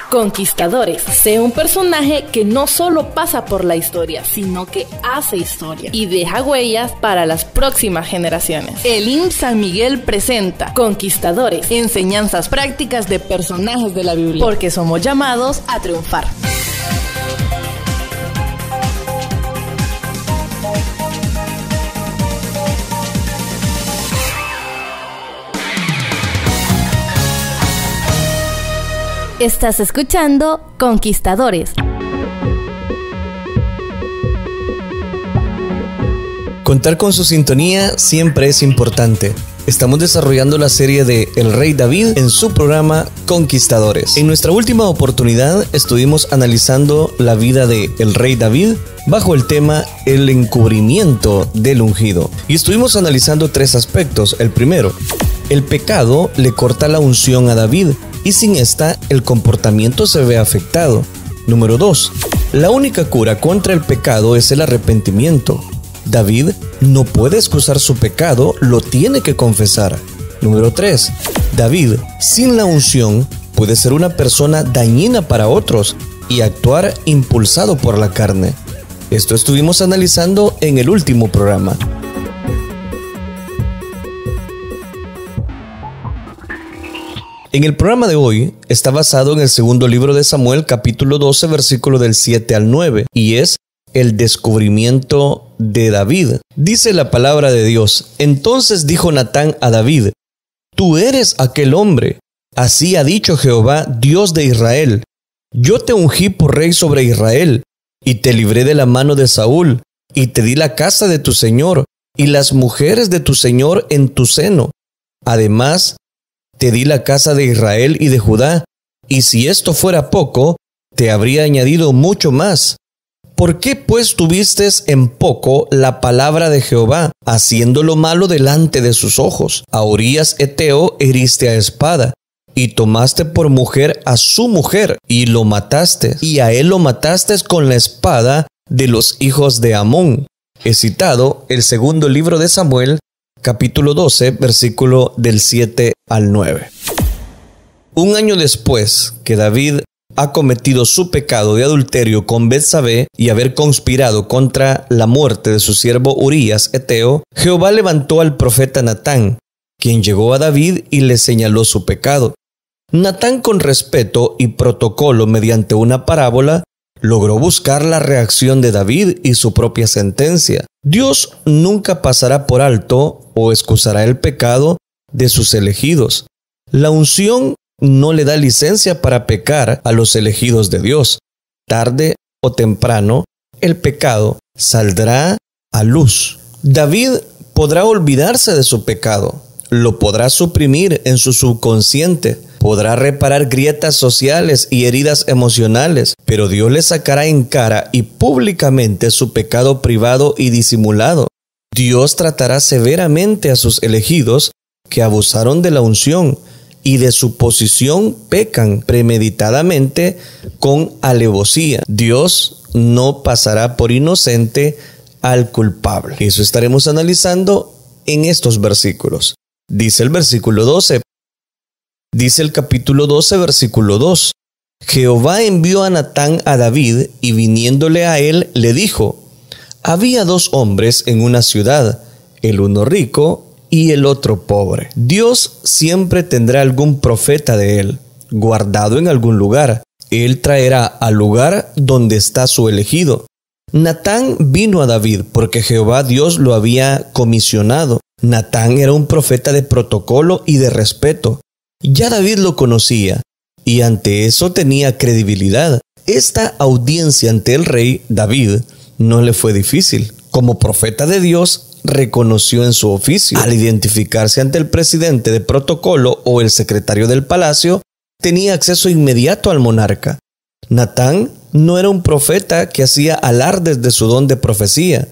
Conquistadores. Sé un personaje que no solo pasa por la historia, sino que hace historia y deja huellas para las próximas generaciones. El IMSS San Miguel presenta Conquistadores, enseñanzas prácticas de personajes de la Biblia, porque somos llamados a triunfar. Estás escuchando Conquistadores. Contar con su sintonía siempre es importante. Estamos desarrollando la serie de El Rey David en su programa Conquistadores. En nuestra última oportunidad estuvimos analizando la vida de el Rey David bajo el tema El encubrimiento del ungido. Y estuvimos analizando 3 aspectos. El primero, el pecado le corta la unción a David y sin esta el comportamiento se ve afectado. Número 2, la única cura contra el pecado es el arrepentimiento. David no puede excusar su pecado, lo tiene que confesar. Número 3, David, sin la unción, puede ser una persona dañina para otros y actuar impulsado por la carne. Esto estuvimos analizando en el último programa. En el programa de hoy está basado en el segundo libro de Samuel, capítulo 12, versículo del 7 al 9, y es el descubrimiento de David. Dice la palabra de Dios: Entonces dijo Natán a David: Tú eres aquel hombre. Así ha dicho Jehová, Dios de Israel: Yo te ungí por rey sobre Israel, y te libré de la mano de Saúl, y te di la casa de tu señor, y las mujeres de tu señor en tu seno. Además, te di la casa de Israel y de Judá, y si esto fuera poco, te habría añadido mucho más. ¿Por qué pues tuviste en poco la palabra de Jehová, haciendo lo malo delante de sus ojos? A Urías Eteo heriste a espada, y tomaste por mujer a su mujer, y lo mataste, y a él lo mataste con la espada de los hijos de Amón. He citado el segundo libro de Samuel, capítulo 12, versículo del 7 al 9. Un año después que David ha cometido su pecado de adulterio con Betsabé y haber conspirado contra la muerte de su siervo Urías Eteo, Jehová levantó al profeta Natán, quien llegó a David y le señaló su pecado. Natán, con respeto y protocolo mediante una parábola, logró buscar la reacción de David y su propia sentencia. Dios nunca pasará por alto o excusará el pecado de sus elegidos. La unción no le da licencia para pecar a los elegidos de Dios. Tarde o temprano, el pecado saldrá a luz. David podrá olvidarse de su pecado, lo podrá suprimir en su subconsciente, podrá reparar grietas sociales y heridas emocionales, pero Dios le sacará en cara y públicamente su pecado privado y disimulado. Dios tratará severamente a sus elegidos que abusaron de la unción y de su posición pecan premeditadamente con alevosía. Dios no pasará por inocente al culpable. Eso estaremos analizando en estos versículos. Dice el versículo 12. Dice el capítulo 12, versículo 2. Jehová envió a Natán a David, y viniéndole a él, le dijo: Había 2 hombres en una ciudad, el uno rico y el otro pobre. Dios siempre tendrá algún profeta de él, guardado en algún lugar. Él traerá al lugar donde está su elegido. Natán vino a David porque Jehová Dios lo había comisionado. Natán era un profeta de protocolo y de respeto. Ya David lo conocía, y ante eso tenía credibilidad. Esta audiencia ante el rey David no le fue difícil. Como profeta de Dios, reconoció en su oficio. Al identificarse ante el presidente de protocolo o el secretario del palacio, tenía acceso inmediato al monarca. Natán no era un profeta que hacía alardes de su don de profecía.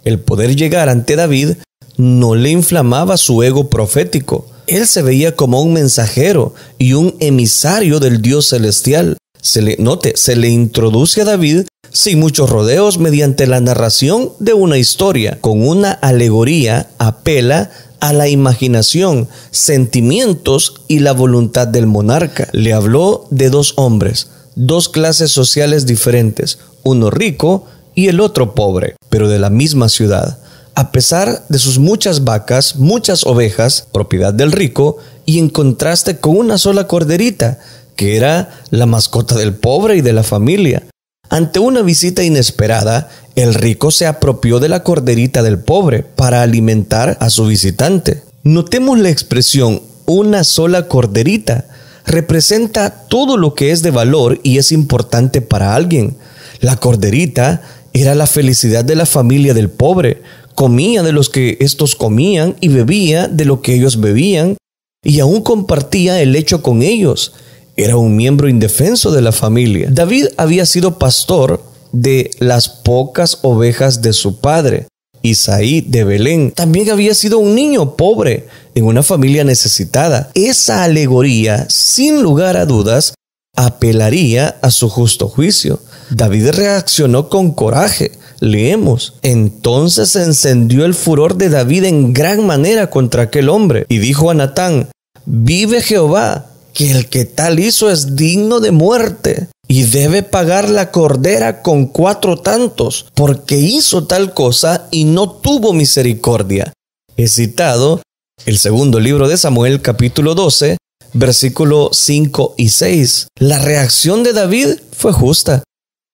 El poder llegar ante David no le inflamaba su ego profético. Él se veía como un mensajero y un emisario del Dios celestial. Se le introduce a David sin muchos rodeos mediante la narración de una historia. Con una alegoría apela a la imaginación, sentimientos y la voluntad del monarca. Le habló de 2 hombres, dos clases sociales diferentes, uno rico y el otro pobre, pero de la misma ciudad. A pesar de sus muchas vacas, muchas ovejas, propiedad del rico, y en contraste con una sola corderita, que era la mascota del pobre y de la familia. Ante una visita inesperada, el rico se apropió de la corderita del pobre para alimentar a su visitante. Notemos la expresión una sola corderita. Representa todo lo que es de valor y es importante para alguien. La corderita era la felicidad de la familia del pobre. Comía de los que estos comían y bebía de lo que ellos bebían, y aún compartía el lecho con ellos. Era un miembro indefenso de la familia. David había sido pastor de las pocas ovejas de su padre, Isaí de Belén. También había sido un niño pobre en una familia necesitada. Esa alegoría, sin lugar a dudas, apelaría a su justo juicio. David reaccionó con coraje. Leemos: entonces se encendió el furor de David en gran manera contra aquel hombre, y dijo a Natán: vive Jehová, que el que tal hizo es digno de muerte, y debe pagar la cordera con 4 tantos, porque hizo tal cosa y no tuvo misericordia. He citado el segundo libro de Samuel, capítulo 12, versículos 5 y 6. La reacción de David fue justa,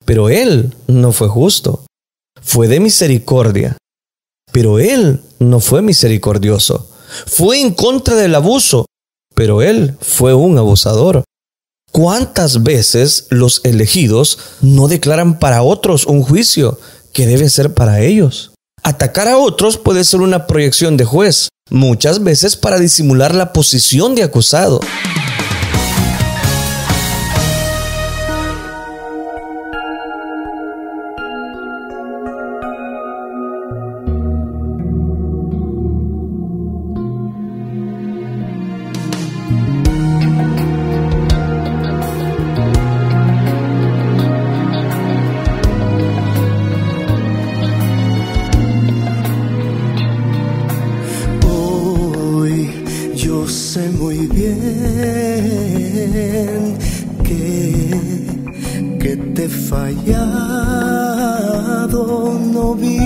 pero él no fue justo. Fue de misericordia, pero él no fue misericordioso. Fue en contra del abuso, pero él fue un abusador. ¿Cuántas veces los elegidos no declaran para otros un juicio que debe ser para ellos? Atacar a otros puede ser una proyección de juez, muchas veces para disimular la posición de acusado. Sé muy bien que te he fallado, no vi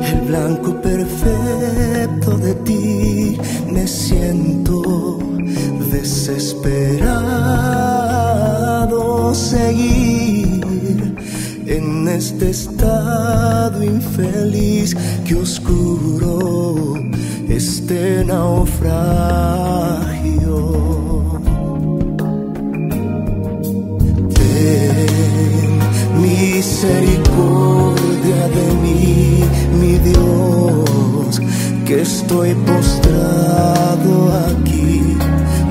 el blanco perfecto de ti. Me siento desesperado, seguir en este estado infeliz, que oscuro este naufragio. Ten misericordia de mí, mi Dios, que estoy postrado aquí.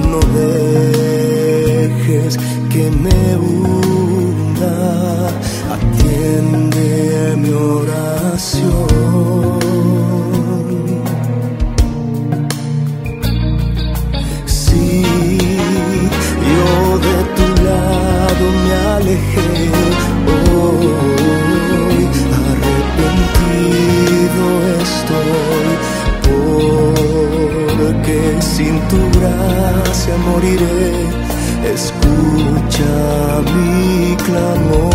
No dejes que me hunda, atiende mi oración. Me alejé hoy, arrepentido estoy, porque sin tu gracia moriré. Escucha mi clamor.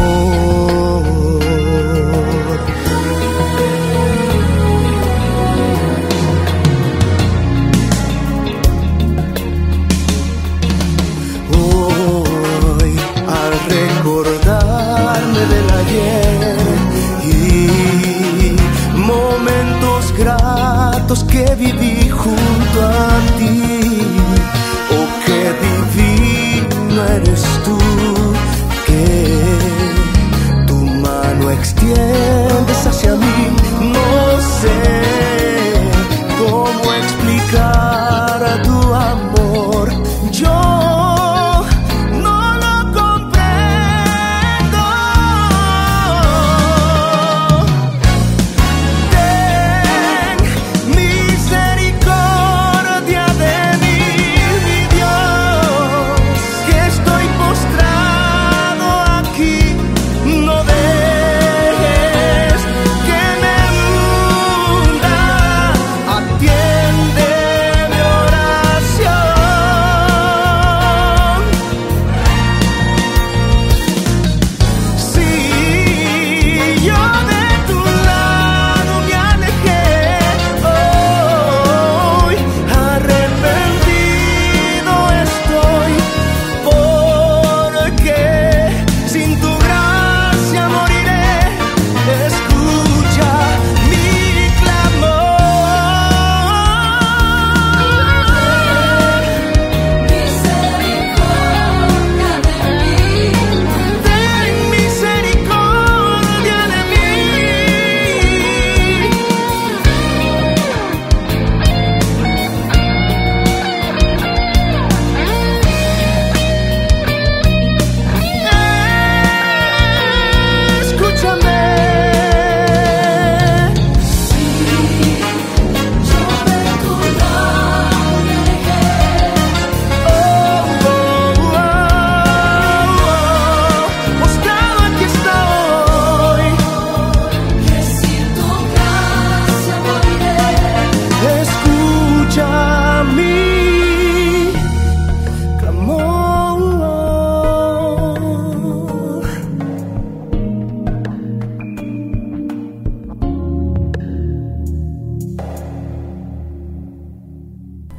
Recordarme del ayer y momentos gratos que viví junto a ti. Oh, qué divino eres tú, que tu mano extiendes hacia mí. No sé cómo explicar tu amor. Yo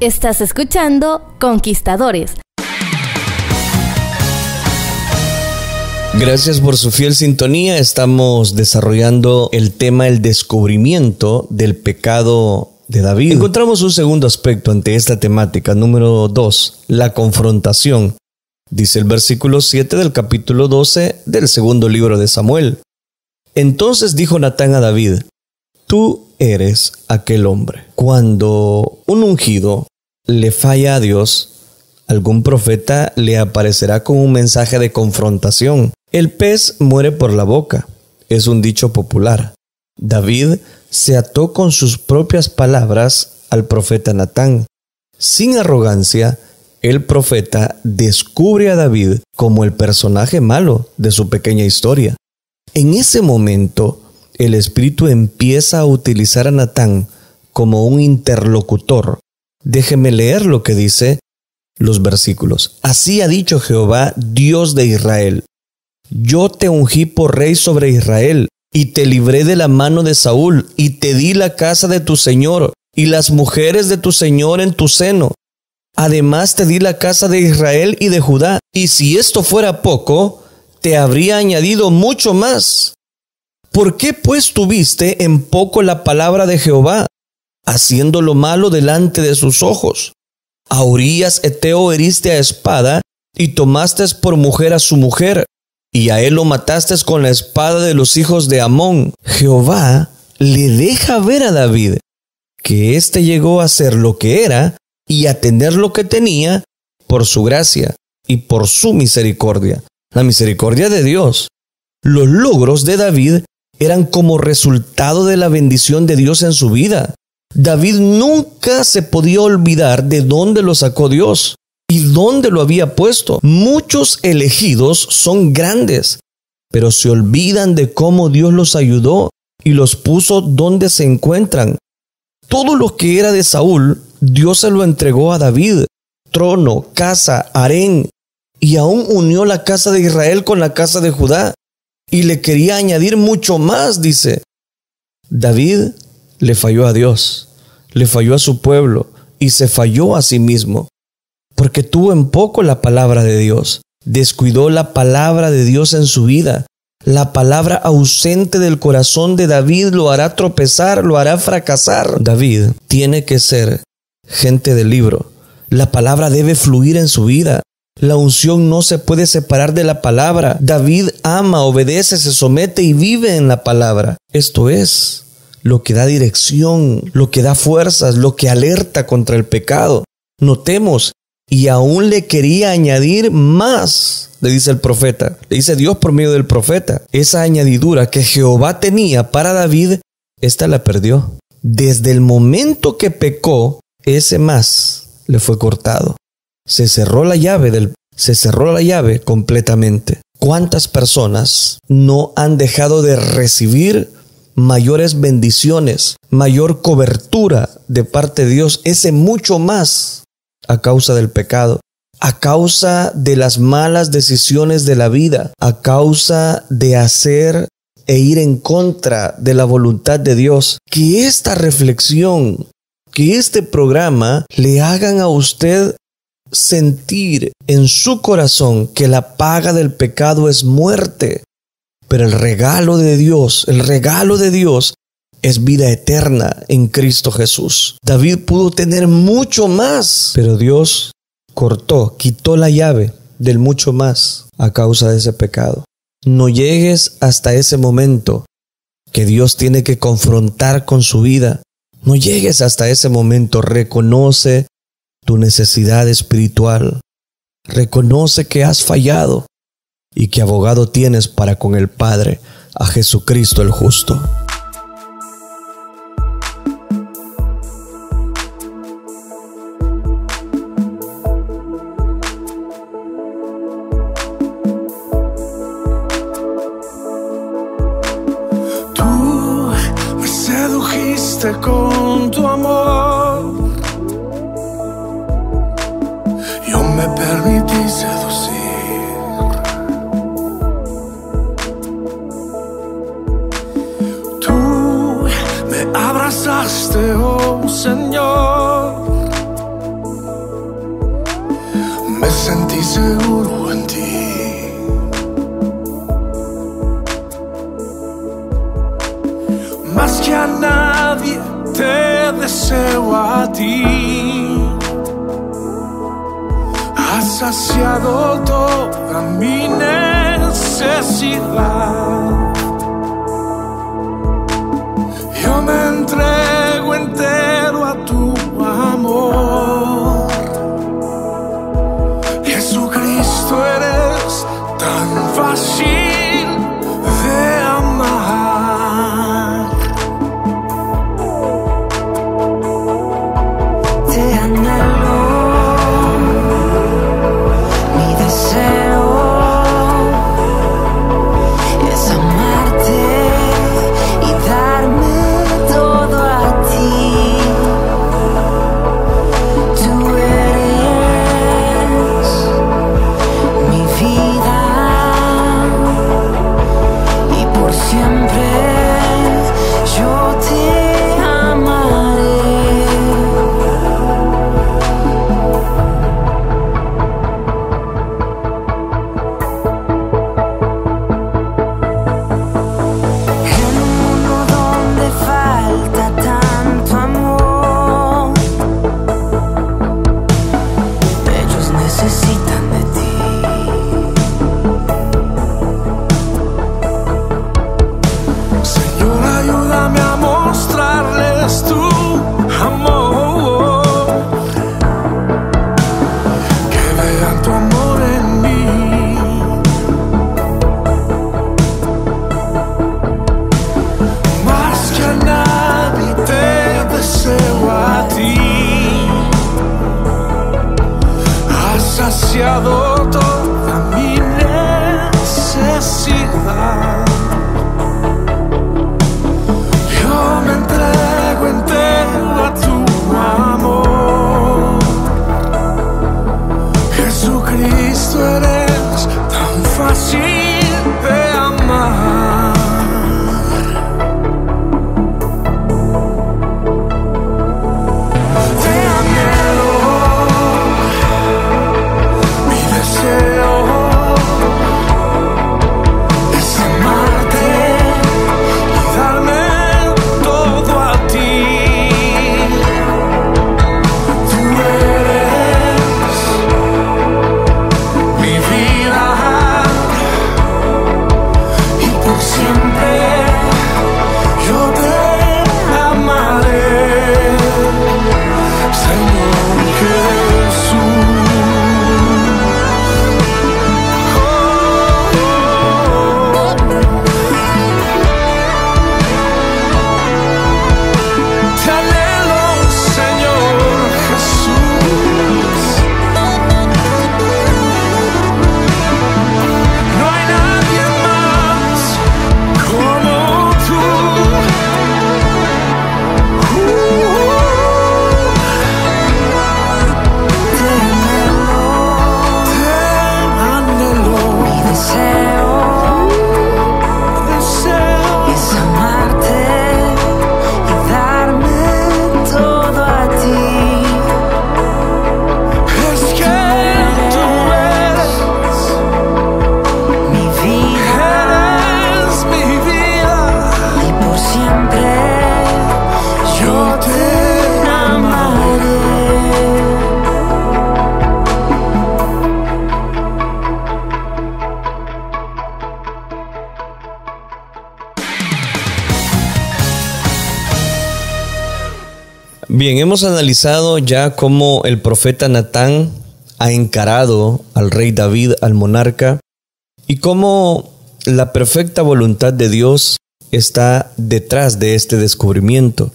Estás escuchando Conquistadores. Gracias por su fiel sintonía. Estamos desarrollando el tema el descubrimiento del pecado de David. Encontramos un segundo aspecto ante esta temática. Número 2, la confrontación. Dice el versículo 7 del capítulo 12 del segundo libro de Samuel. Entonces dijo Natán a David: tú eres aquel hombre. Cuando un ungido le falla a Dios, algún profeta le aparecerá con un mensaje de confrontación. El pez muere por la boca, es un dicho popular. David se ató con sus propias palabras al profeta Natán. Sin arrogancia, el profeta descubre a David como el personaje malo de su pequeña historia. En ese momento, el Espíritu empieza a utilizar a Natán como un interlocutor. Déjeme leer lo que dice los versículos. Así ha dicho Jehová, Dios de Israel: yo te ungí por rey sobre Israel, y te libré de la mano de Saúl, y te di la casa de tu señor, y las mujeres de tu señor en tu seno. Además te di la casa de Israel y de Judá, y si esto fuera poco, te habría añadido mucho más. ¿Por qué pues tuviste en poco la palabra de Jehová, haciendo lo malo delante de sus ojos? A Urías Eteo heriste a espada, y tomaste por mujer a su mujer, y a él lo mataste con la espada de los hijos de Amón. Jehová le deja ver a David que éste llegó a ser lo que era y a tener lo que tenía por su gracia y por su misericordia, la misericordia de Dios. Los logros de David eran como resultado de la bendición de Dios en su vida. David nunca se podía olvidar de dónde lo sacó Dios y dónde lo había puesto. Muchos elegidos son grandes, pero se olvidan de cómo Dios los ayudó y los puso donde se encuentran. Todo lo que era de Saúl, Dios se lo entregó a David: trono, casa, harén, y aún unió la casa de Israel con la casa de Judá, y le quería añadir mucho más, dice. David le falló a Dios, le falló a su pueblo, y se falló a sí mismo, porque tuvo en poco la palabra de Dios. Descuidó la palabra de Dios en su vida. La palabra ausente del corazón de David lo hará tropezar, lo hará fracasar. David tiene que ser gente del libro. La palabra debe fluir en su vida. La unción no se puede separar de la palabra. David ama, obedece, se somete y vive en la palabra. Esto es lo que da dirección, lo que da fuerzas, lo que alerta contra el pecado. Notemos, y aún le quería añadir más, le dice el profeta, le dice Dios por medio del profeta. Esa añadidura que Jehová tenía para David, esta la perdió. Desde el momento que pecó, ese más le fue cortado. Se cerró la llave completamente. ¿Cuántas personas no han dejado de recibir mayores bendiciones, mayor cobertura de parte de Dios, ese mucho más, a causa del pecado, a causa de las malas decisiones de la vida, a causa de hacer e ir en contra de la voluntad de Dios? Que esta reflexión, que este programa le hagan a usted sentir en su corazón que la paga del pecado es muerte, pero el regalo de Dios es vida eterna en Cristo Jesús. David pudo tener mucho más, pero Dios quitó la llave del mucho más a causa de ese pecado. No llegues hasta ese momento que Dios tiene que confrontar con su vida. No llegues hasta ese momento. Reconoce tu necesidad espiritual. Reconoce que has fallado y que abogado tienes para con el Padre, a Jesucristo el justo. Tú me sedujiste con tu amor, yo me permití seducir. Tú me abrazaste, oh Señor, seguro en ti. Más que a nadie te deseo a ti. Has saciado toda mi necesidad. Yo me entrego entero a tu amor. Jesucristo, eres tan fácil de amar. Te anhelo, mi deseo es amarte y darme todo a ti. Tú eres mi vida y por siempre yo te amaré. En un mundo donde falta tanto amor, ellos necesitan de ti. Señor, ayúdame a mostrarles tu amor, que vean tu amor en mí. Más que a nadie te deseo a ti. Has saciado toda mi necesidad. Yo me entrego entero a tu amor. Jesucristo, eres tan fácil de amar. Te anhelo, mi deseo es amarte y darme todo a ti. Tú eres mi vida y por siempre yo te amaré, Señor Jesús. Te anhelo, Señor Jesús. No hay nadie más como tú. Te anhelo, Mi deseo deseo. es amarte y darme todo a ti. Es que tú eres Mi vida mi vida. y por siempre Yo te amaré. Bien, hemos analizado ya cómo el profeta Natán ha encarado al rey David, al monarca, y cómo la perfecta voluntad de Dios está detrás de este descubrimiento.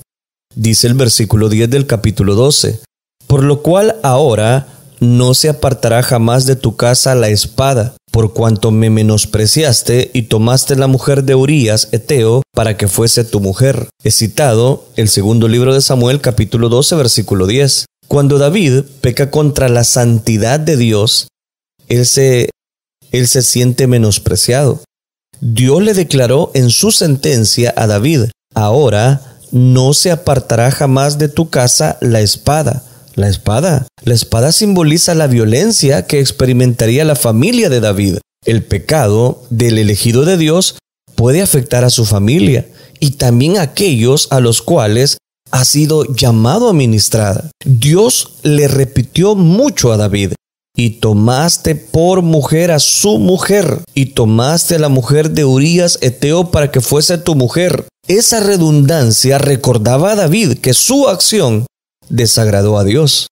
Dice el versículo 10 del capítulo 12, por lo cual ahora no se apartará jamás de tu casa la espada, por cuanto me menospreciaste y tomaste la mujer de Urías, Eteo, para que fuese tu mujer. He citado el segundo libro de Samuel, capítulo 12, versículo 10. Cuando David peca contra la santidad de Dios, él se siente menospreciado. Dios le declaró en su sentencia a David, ahora no se apartará jamás de tu casa la espada, La espada. La espada simboliza la violencia que experimentaría la familia de David. El pecado del elegido de Dios puede afectar a su familia y también a aquellos a los cuales ha sido llamado a ministrar. Dios le repitió mucho a David: y tomaste por mujer a su mujer, y tomaste a la mujer de Urías Eteo para que fuese tu mujer. Esa redundancia recordaba a David que su acción desagradó a Dios.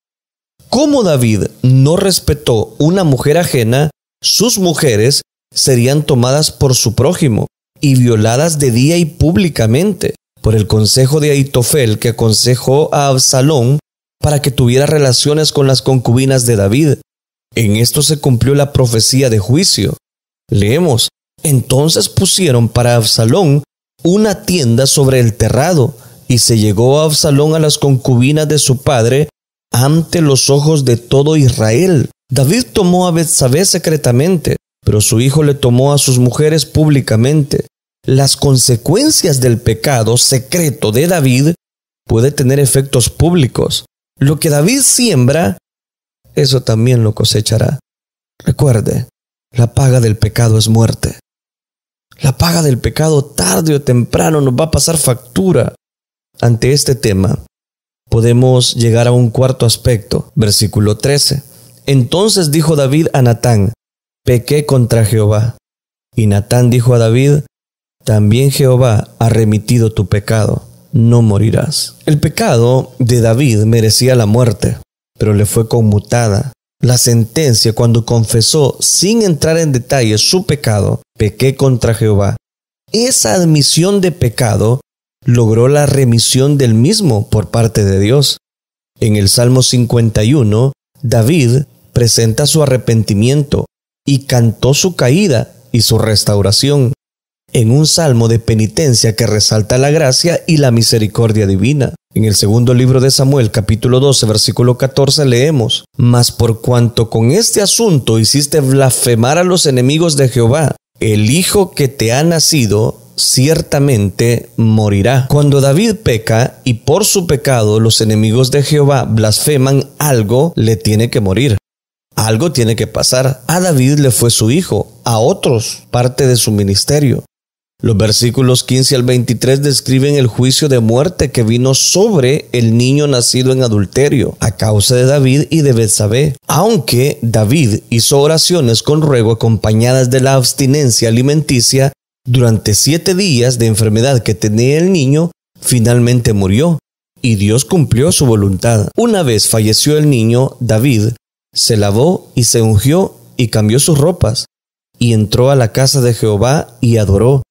Como David no respetó una mujer ajena, sus mujeres serían tomadas por su prójimo y violadas de día y públicamente por el consejo de Ahitofel, que aconsejó a Absalón para que tuviera relaciones con las concubinas de David. En esto se cumplió la profecía de juicio. Leemos: entonces pusieron para Absalón una tienda sobre el terrado, y se llegó a Absalón a las concubinas de su padre ante los ojos de todo Israel. David tomó a Betsabé secretamente, pero su hijo le tomó a sus mujeres públicamente. Las consecuencias del pecado secreto de David puede tener efectos públicos. Lo que David siembra, eso también lo cosechará. Recuerde, la paga del pecado es muerte. La paga del pecado tarde o temprano nos va a pasar factura. Ante este tema, podemos llegar a un cuarto aspecto. Versículo 13. Entonces dijo David a Natán: pequé contra Jehová. Y Natán dijo a David: también Jehová ha remitido tu pecado, no morirás. El pecado de David merecía la muerte, pero le fue conmutada la sentencia cuando confesó, sin entrar en detalle, su pecado: pequé contra Jehová. Esa admisión de pecado logró la remisión del mismo por parte de Dios. En el Salmo 51, David presenta su arrepentimiento y cantó su caída y su restauración, en un salmo de penitencia que resalta la gracia y la misericordia divina. En el segundo libro de Samuel, capítulo 12, versículo 14, leemos: mas por cuanto con este asunto hiciste blasfemar a los enemigos de Jehová, el hijo que te ha nacido ciertamente morirá. Cuando David peca y por su pecado los enemigos de Jehová blasfeman, algo le tiene que morir. Algo tiene que pasar. A David le fue su hijo, a otros parte de su ministerio. Los versículos 15 al 23 describen el juicio de muerte que vino sobre el niño nacido en adulterio a causa de David y de Betsabé. Aunque David hizo oraciones con ruego acompañadas de la abstinencia alimenticia, durante 7 días de enfermedad que tenía el niño, finalmente murió, y Dios cumplió su voluntad. Una vez falleció el niño, David se lavó y se ungió y cambió sus ropas, y entró a la casa de Jehová y adoró.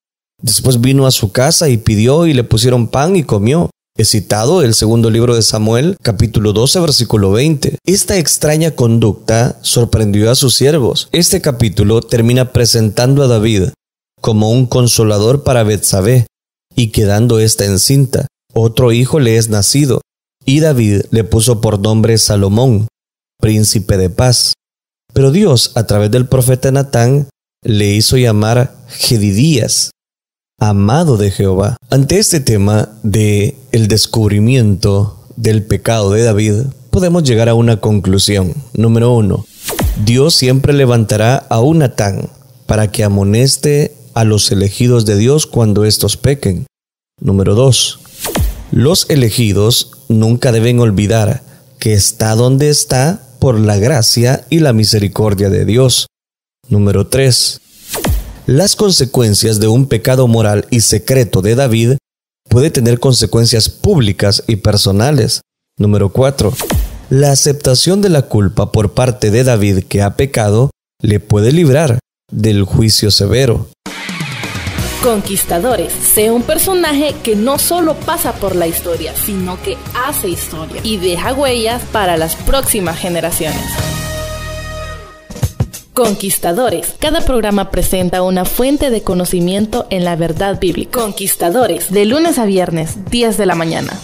Después vino a su casa y pidió, y le pusieron pan y comió. Es citado el segundo libro de Samuel, capítulo 12, versículo 20. Esta extraña conducta sorprendió a sus siervos. Este capítulo termina presentando a David como un consolador para Betsabé, y quedando ésta encinta, otro hijo le es nacido, y David le puso por nombre Salomón, príncipe de paz. Pero Dios, a través del profeta Natán, le hizo llamar Jedidías, amado de Jehová. Ante este tema de el descubrimiento del pecado de David, podemos llegar a una conclusión. Número 1. Dios siempre levantará a un Natán para que amoneste a los elegidos de Dios cuando estos pequen. Número 2. Los elegidos nunca deben olvidar que está donde está por la gracia y la misericordia de Dios. Número 3. Las consecuencias de un pecado moral y secreto de David puede tener consecuencias públicas y personales. Número 4. La aceptación de la culpa por parte de David que ha pecado le puede librar del juicio severo. Conquistadores. Sé un personaje que no solo pasa por la historia, sino que hace historia y deja huellas para las próximas generaciones. Conquistadores. Cada programa presenta una fuente de conocimiento en la verdad bíblica. Conquistadores. De lunes a viernes, 10 de la mañana.